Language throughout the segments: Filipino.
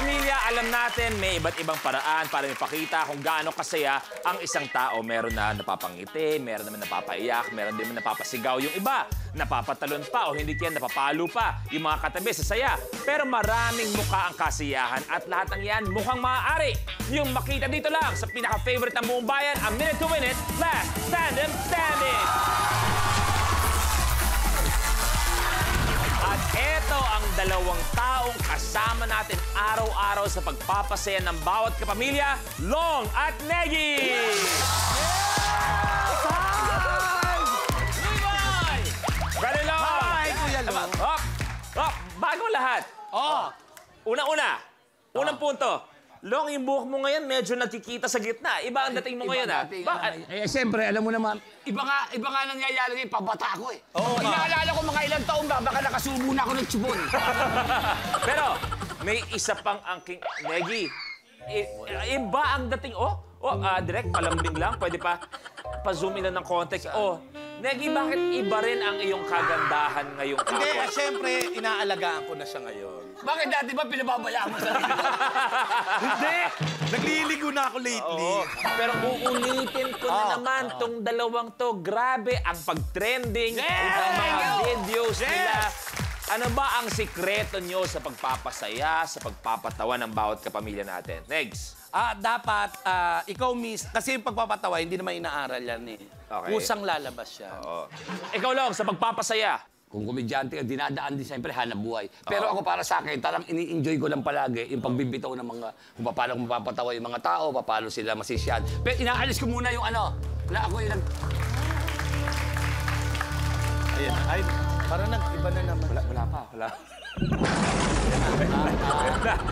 kapamilya, alam natin may iba't ibang paraan para ipakita kung gaano kasaya ang isang tao. Meron na napapangiti, meron naman napapaiyak, meron din naman napapasigaw. Yung iba, napapatalon pa o hindi kaya napapalo pa. Yung mga katabi sa saya. Pero maraming mukha ang kasiyahan at lahat ng yan mukhang maaari. Yung makita dito lang sa pinaka-favorite ng buong bayan, ang Minute to Win It, Last Tandem Standing! At eto ang dalawang taong kasama natin araw-araw sa pagpapasaya ng bawat kapamilya, Long at Negi! Brother Long! Hi, Kuya Long! Bago lahat. Unang punto. Long, yung buhok mo ngayon medyo nakikita sa gitna. Iba ang dating mo ngayon, ha? Bakit? Siyempre, alam mo naman, Iba nga nangyayari, pabata ko eh. Oo, Pag naalala ko mga ilang taon ba, baka nakasubo na ako ng tsibon. Pero, may isa pang angking... Negi, iba ang dating... direct, palambing lang. Pwede pa pa-zoom in lang ng context. Negi, bakit iba rin ang iyong kagandahan ngayong Hindi, kapwa? siyempre, inaalagaan ko na siya ngayon. Bakit dati ba pinababayaan mo sa Hindi! Nagliligo na ako lately. Oo. Pero uulitin ko na naman tong dalawang to. Grabe ang pag-trending ng mga videos nila. Ano ba ang sikreto nyo sa pagpapasaya, sa pagpapatawa ng bawat kapamilya natin? Next. Dapat, ikaw kasi yung pagpapatawa, hindi naman inaaral yan eh. Okay. Kusang lalabas siya. Oo. Ikaw lang, sa pagpapasaya. kung komedyante ka, dinadaan din siyempre hanap buhay. Pero ako para sa akin, talagang ini-enjoy ko lang palagi yung pagbibitaw ng mga, kung paano mapapatawa yung mga tao, paano sila masisyan. Pero inaalis ko muna yung ano, na ako yung Ayan, ay, parang nag-iba na naman. Wala pa.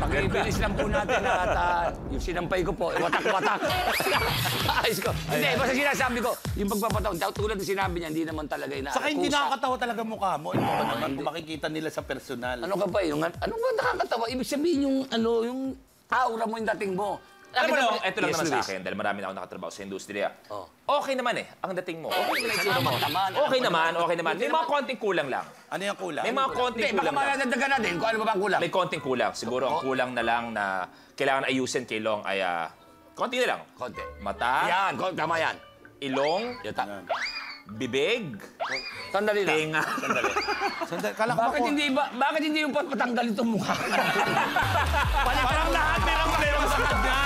Pag-ibilis lang po natin at yung sinampay ko po, watak-watak. Ayos ko. Hindi, basta sinasabi ko, yung pagpapataon, tulad ng sinabi niya, hindi naman talaga inaarakusa. Saka hindi nakakatawa talaga mukha mo. Ano ba naman kung makikita nila sa personal? Ano ka ba yung, ano ba nakakatawa? Ibig sabihin yung, ano, yung aura mo, yung dating mo. Alam mo lang, ito lang Yes, naman sa Luis. akin, dahil marami na ako nakatrabaho sa industriya. Oh. Okay naman ang dating mo. Okay naman yung itsura mo. Naman. Okay naman. May mga konting kulang lang. Ano yung kulang? May mga konting Hindi, baka kulang lang. madagdagan natin kung ano ba bang kulang. May konting kulang. Siguro ang kulang na lang na kailangan ayusin kay Long ay konti na lang. Konti. Mata, Yan, tama yan. ilong, Yata. bibig, Sandali lang. tinga. Sandali, kala ko Bakit hindi yung patanggal itong mukha? parang lahat meron sa kanya.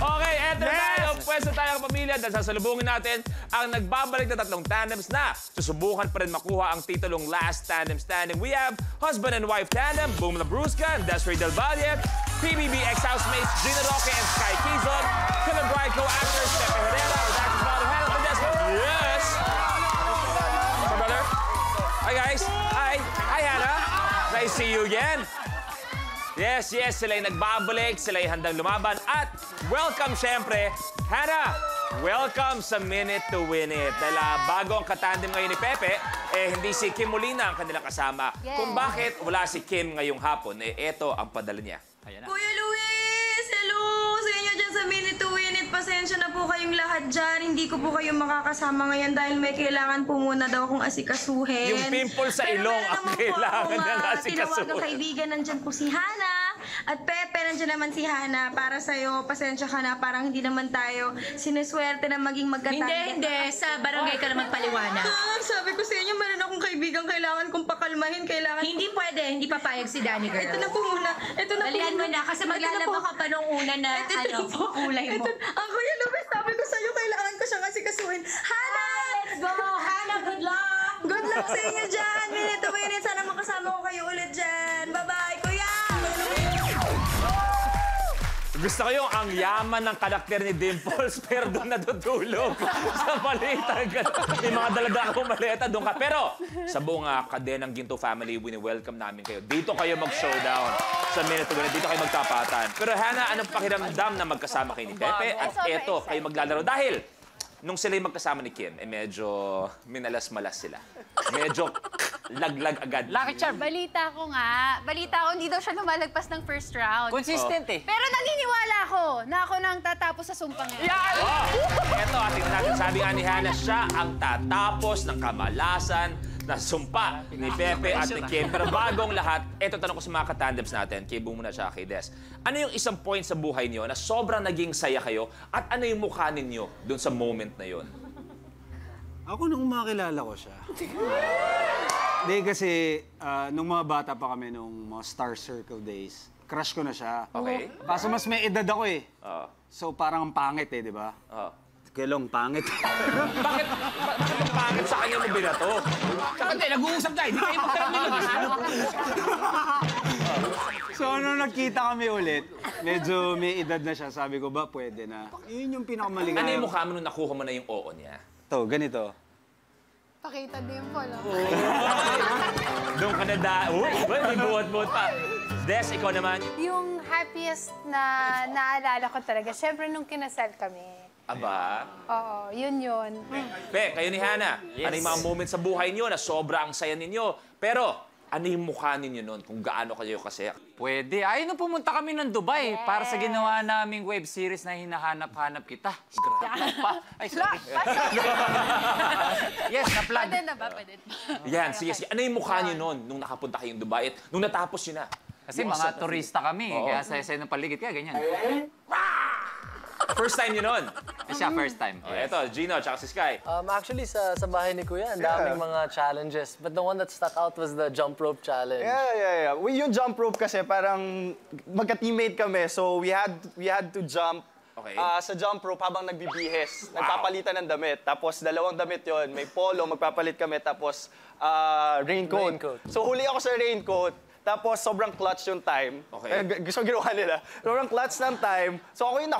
Okay, eto na tayo. Pwesto tayo ang pamilya dahil sasalubungin natin ang nagbabalik na tatlong tandems na susubukan pa rin makuha ang titulong Last Tandem Standing. We have husband and wife tandem, Boom Labrusca and Desiree Del Valle, PBB ex-housemates Gina Roque and Sky Quezon, Film and Bride co-actors Pepe Herrera with actress Father Hannah Podesco. Yes! My brother. Hi, guys. Hi, Hannah. Nice to see you again. Yes, sila'y nagbabalik, sila'y handang lumaban. At welcome, syempre, Hannah! Welcome sa Minute to Win It. Dahil bago ang katandem ngayon ni Pepe, hindi si Kim Molina ang kanilang kasama. Yes. Kung bakit wala si Kim ngayong hapon, eto ang padala niya. Ayan na. Kuya Luis! Hello! Sa inyo dyan sa Minute to Win It. Pasensya na po kayong lahat dyan. Hindi ko po kayo makakasama ngayon dahil may kailangan po muna daw akong asikasuhin. Yung pimple sa ilong ang kailangan ng asikasuhin. Tinawagang kaibigan, nandyan po si Hannah. At Pepe, nandyan naman si Hannah. Para sa'yo, pasensya ka na. Parang hindi naman tayo sineswerte na maging magkatanda. Hindi. Sa barangay ka na magpaliwanag. Sabi ko sa inyo, meron akong kaibigan. Kailangan kong pakalmahin. Kailangan Hindi pwede. Hindi papayag si Danny girl. Ito na po muna. Ito na po Dalihan mo na kasi maglalaba ka pa nung una na kulay mo. Ang Kuya Luis, sabi ko sa'yo, kailangan ko siyang asikasuhin. Hannah! Let's go! Hannah, good luck! Good luck sa inyo dyan! Minute to Win It. Sana makasama ko kayo ulit dyan. Bye-bye, Kuya! Gusto ko yung ang yaman ng karakter ni Dimples pero doon natutulog sa malita. May mga dalaga akong maleta doon ka. Pero sa buong kadenang Ginto family, wini-welcome namin kayo. Dito kayo mag-showdown sa Minute to Win It. Dito kayo magtapatan. Pero Hannah, anong pakiramdam na magkasama kayo ni Pepe? At eto, kayo maglalaro. Dahil nung sila'y magkasama ni Kim, medyo minalas-malas sila. Medyo laglag agad. Lucky charm. Balita ko, hindi daw siya lumalagpas ng first round. Consistent eh. Pero naniniwala ako na ako nang tatapos sa sumpang yan. Eto, tingnan natin. Sabi nga ni Hannah, siya ang tatapos ng kamalasan na sumpa ni Pepe at ni Kim. Pero bagong lahat, eto tanong ko sa mga katandems natin, kay Boom muna siya, kay Des. Ano yung isang point sa buhay niyo na sobrang naging saya kayo at ano yung mukha ninyo dun sa moment na yon? Ako nung makilala ko siya. Hindi kasi nung mga bata pa kami nung mga Star Circle days, crush ko na siya. Okay. Kaso mas may edad ako eh. Oo. So parang ang pangit eh, di ba? Oo. Kelong, pangit. Bakit ang pangit sa kanya mo binato? Tsaka hindi, nag-uusap tayo. Hindi kayo magkaramin. So nung nagkita kami ulit, medyo may edad na siya. Sabi ko ba, pwede na. Yun yung pinakamaligay. Ano yung mukha mo nung nakuha mo na yung oo niya? To, ganito. Pakita din po, no? Doon ka na uy, may buhat-buhat pa. Des, ikaw naman. Yung happiest na naalala ko talaga, syempre nung kinasal kami. Aba. Oo, yun. Pe, kayo ni Hana, ano yung mga moments sa buhay niyo na sobrang saya ninyo? Pero, ano yung mukha ninyo nun kung gaano kayo kasaya? Pwede. Ay, nung pumunta kami ng Dubai para sa ginawa naming web series na hinahanap-hanap kita. Ay, sorry. Yes, na-plug. Pwede na ba? Pwede na. Yan, sige. Ano yung mukha niyo nun nung nakapunta kayong Dubai at nung natapos yun na? Kasi mga turista kami, kaya saya-saya ng paligid, kaya ganyan. First time yun nun? Siya, first time. Oh, eto, Gino, tsaka si Sky. Actually, sa bahay ni Kuya, ang daming mga challenges. But the one that stuck out was the jump rope challenge. Yeah. Yung jump rope kasi parang magka-teammate kami, so we had to jump. Okay. Sa jump rope habang nagbibihis. Nagpapalitan ng damit. Tapos dalawang damit yon, may polo, magpapalit kami, tapos raincoat. So huli ako sa raincoat. Tapos sobrang clutch yung time. Okay. Gusto ginawa nila. Sobrang clutch ng time. So ako yung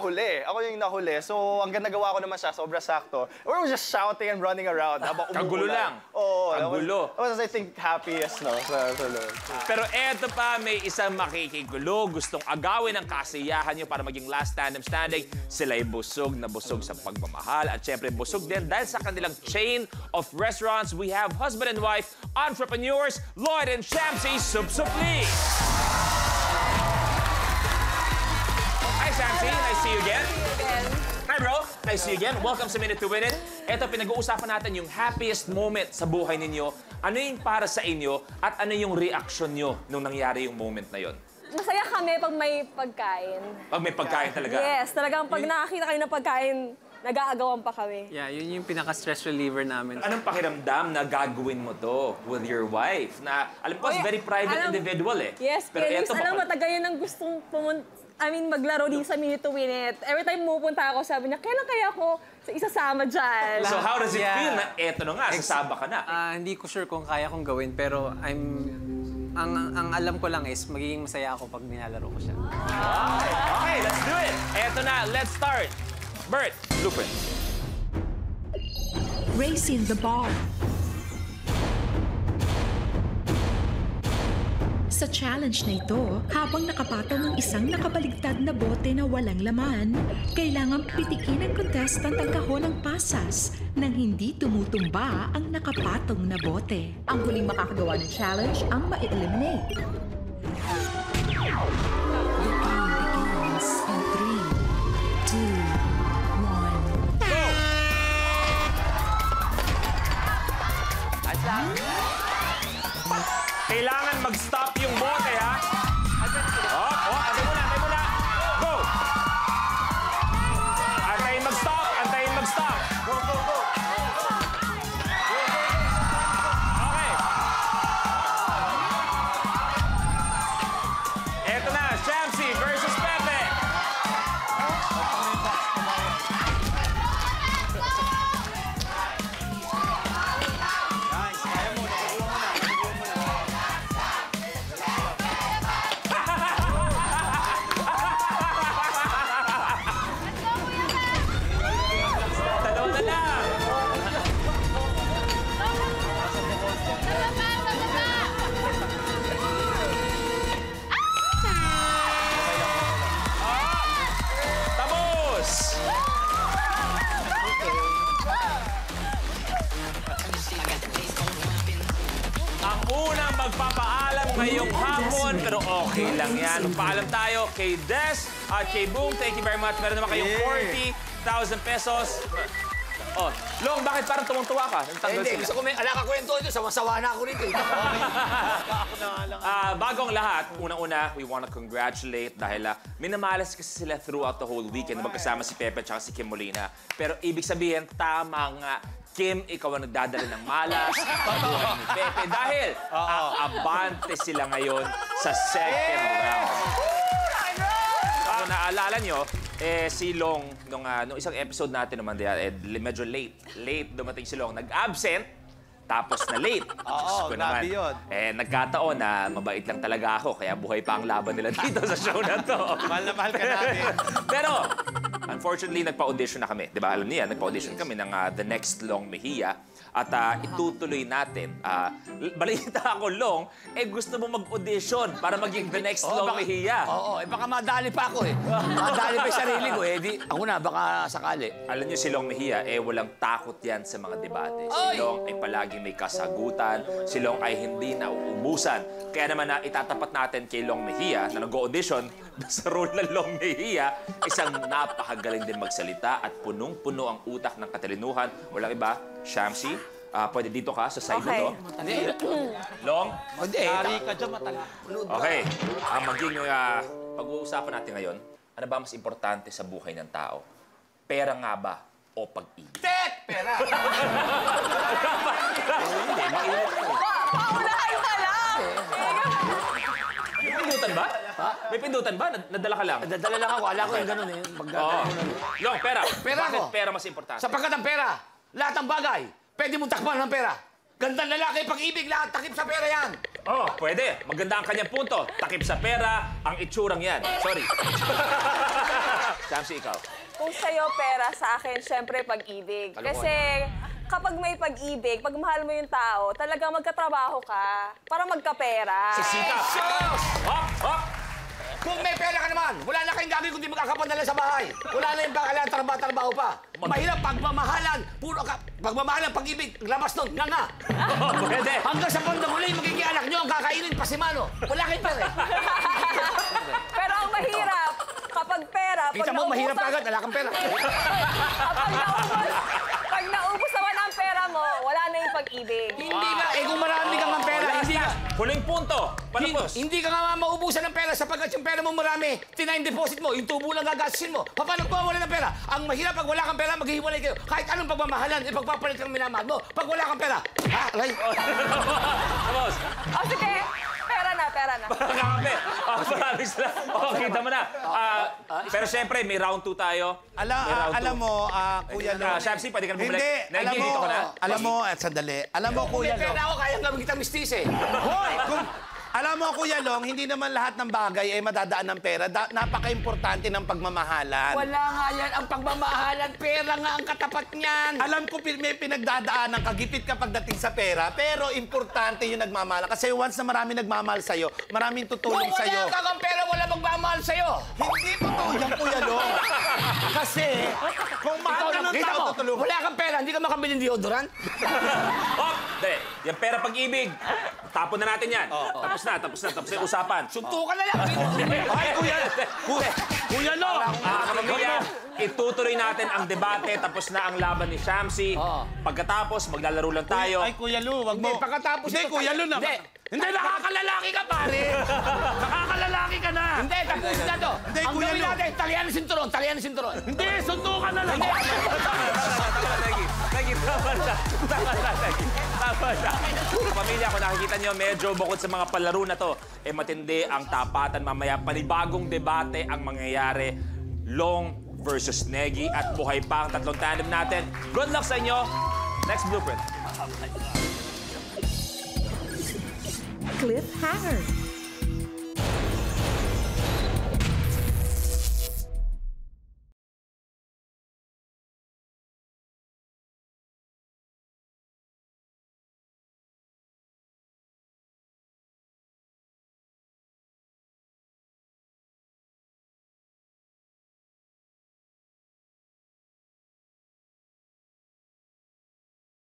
nahuli. So ang nagawa ko naman siya, sobrang sakto. We were just shouting and running around habang umuulan. Kagulo lang. Oo. Kagulo. That was, I think, happiest, no? Sa loob. Pero eto pa, may isang makikigulo. Gustong agawin ang kasiyahan nyo para maging last tandem standing. Sila'y busog na busog sa pagmamahal. At syempre, busog din dahil sa kanilang chain of restaurants. We have husband and wife, entrepreneurs, Lloyd and Shamsi Subsup. Please. Hi, Shamsi. Nice to see you again. Hi, bro. Nice to see you again. Welcome sa Minute to Win It. Ito, pinag-uusapan natin yung happiest moment sa buhay ninyo. Ano yung para sa inyo at ano yung reaction nyo nung nangyari yung moment na yon? Masaya kami pag may pagkain. Pag may pagkain talaga? Yes, talagang pag nakakita kayo ng pagkain, nag-aagawan pa kami. Yeah, yun yung pinaka-stress reliever namin. Anong pakiramdam na gagawin mo to with your wife? Na, alam ko, very private individual eh. Yes, pero eto, alam mo, taga yan ang gustong maglaro din sa Minute to Win It. Every time pupunta ako, sabi niya, kailan kaya ako isasama dyan? So how does it feel na eto na nga, sasaba ka na? Hindi ko sure kung kaya kong gawin, pero ang alam ko lang is magiging masaya ako pag nilalaro ko siya. Okay, let's do it! Eto na, let's start! Bert, blueprint. Racing the ball. Sa challenge na ito, habang nakapataw ng isang nakabaligtad na bote na walang laman, kailangang pitikin ng contestant ang kahon ng pasas nang hindi tumutumba ang nakapatong na bote. Ang huling makakagawa ng challenge ang ma-eliminate. The game begins in 3, 2, kailangan mag-stop yung bote, ha? Antay muna. Go! Antayin mag-stop. Go. Okay. Eto na, Shamsi versus Pepe. Magpapaalam ngayong hapon, pero okay lang yan. Magpaalam tayo kay Des at kay Boom. Thank you very much. Meron naman kayong 40,000 pesos. Oh, Long, bakit parang tuwang-tuwa ka? Hindi, gusto ko may alakakwento ito. Sawa-sawa na ako rito. Bagong lahat, unang-una, we wanna congratulate dahil minamalas kasi sila throughout the whole weekend na magkasama si Pepe at si Kim Molina. Pero ibig sabihin, tama nga, Kim, ikaw ang nagdadala ng malas, pagbuhay ni Pepe. Dahil abante sila ngayon sa second round. Kung naalala nyo, si Long, nung isang episode natin naman, medyo late dumating si Long. Nag-absent, tapos na late. Oo, grabe yun. Nagkataon na mabait lang talaga ako, kaya buhay pa ang laban nila dito sa show na to. Mahal na mahal ka namin. Pero, unfortunately, nagpa-audition na kami. Di ba, alam niya, nagpa-audition kami ng The Next Long Mejia. At itutuloy natin. Balita ako, Long, gusto mo mag-audition para maging The Next Long Mejia. Oo, baka madali pa ako Madali pa yung sarili ko Di, ako na, baka sakali. Alam niyo, si Long Mejia, walang takot yan sa mga debate. Si Long ay palaging may kasagutan. Si Long ay hindi nauubusan. Kaya naman itatapat natin kay Long Mejia na nag-audition sa role ng Long Mejia, isang napakagaling din magsalita at punong-puno ang utak ng katalinuhan. Walang iba, Shamsi, pwede dito ka sa side na to. Long? Dari ka dyan, matala. Okay. Maging pag-uusapan natin ngayon, ano ba mas importante sa buhay ng tao? Pera nga ba o pag-ibig? Pera! Hindi, mainit ka. Paunahan ka lang! May pindutan ba? Ha? May pindutan ba? Nadala ka lang? Nadala lang ako. Alam ko yung ganun Long, pera. Pera Bakit ako. pera mas importante? Sapagkat ang pera, lahat ng bagay, pwede mong takpan ng pera. Gandang lalaki, pag-ibig, lahat takip sa pera yan. Pwede. Maganda ang kanyang punto. Takip sa pera, ang itsurang yan. Sorry. Shamsi, ikaw. Kung sa'yo pera, sa akin, syempre pag-ibig. Kasi kapag may pag-ibig, pag mahal mo yung tao, talagang magkatrabaho ka para magkapera. Sisika! Hop! Hop! Kung may pera ka naman, wala na kayong gagawin kundi magkakapadala sa bahay. Wala na yung kailangan trabaho pa. Mahirap pagmamahalan, puro ka, pagmamahalan, pag-ibig, labas nun, nga. Pwede. Hanggang sa bandang huli, magiging anak nyo ang kakainin, pasimano. Wala kayong pera Pero ang mahirap, kapag pera, Kita mo, mahirap ka agad, wala kang pera. Pag naubos naman ang pera mo, wala na yung pag-ibig. Hindi ka, kung marami kang ang pera, hindi ka. Huling punto. Palapos. Hindi ka nga mauubusan ng pera sapagkat yung pera mo marami. Tinayin deposit mo, yung tubo lang gagastusin mo. Paano ka wala ng pera? Ang mahirap pag wala kang pera, maghihiwalay kayo. Kahit anong pagmamahalan, ipagpapalit kang minamahal mo. Pag wala kang pera, aray. Tapos. Sige. Pera na. Kakampi. Maraming salamat. Kita mo na. Pero siyempre, may round 2 tayo. Alam mo, Kuya Long. Shamsi, pwede ka na bumalik. Hindi, alam mo, sandali. Alam mo, Kuya May Long. pera ako, kaya nga magkita mistis Hoy! Alam mo, Kuya Long, hindi naman lahat ng bagay ay madadaan ng pera. Napaka-importante ng pagmamahalan. Wala nga yan ang pagmamahalan. Pera nga ang katapat niyan. Alam ko may pinagdadaan ng kagipit ka pagdating sa pera, pero importante yung nagmamahal. Kasi once na marami nagmamahal sa'yo, maraming tutulong Kung sa'yo. wala kang pera, wala magmamahal sa'yo. Hindi totoo yan, Kuya Long. Kasi, kung mahal ka ng tao, tutulong. Wala kang pera, hindi ka makabili ng deodorant. Hindi. Yung pera pag-ibig. Tapon na natin yan. Tapos na yung usapan. Suntukan na lang. Ay, Kuya Long! Kapamilya, itutuloy natin ang debate. Tapos na ang laban ni Shamsi. Pagkatapos, maglalaro lang tayo. Ay, Kuya Lu, wag mo. Hindi, pagkatapos. Hindi, Kuya Lu na. Hindi, nakakalalaki ka, pare. Nakakalalaki ka na. Hindi, tapos na to. Hindi, Ang Kuya gawin Lu. natin, talian ng sinturon. Hindi, suntukan na lang. Tama na. Pamilya, kung nakikita nyo, medyo bukod sa mga palaro na to, matindi ang tapatan mamaya. Panibagong debate ang mangyayari. Long versus Negi at buhay pa ang tatlong tandem natin. Good luck sa inyo. Next blueprint. Cliffhanger.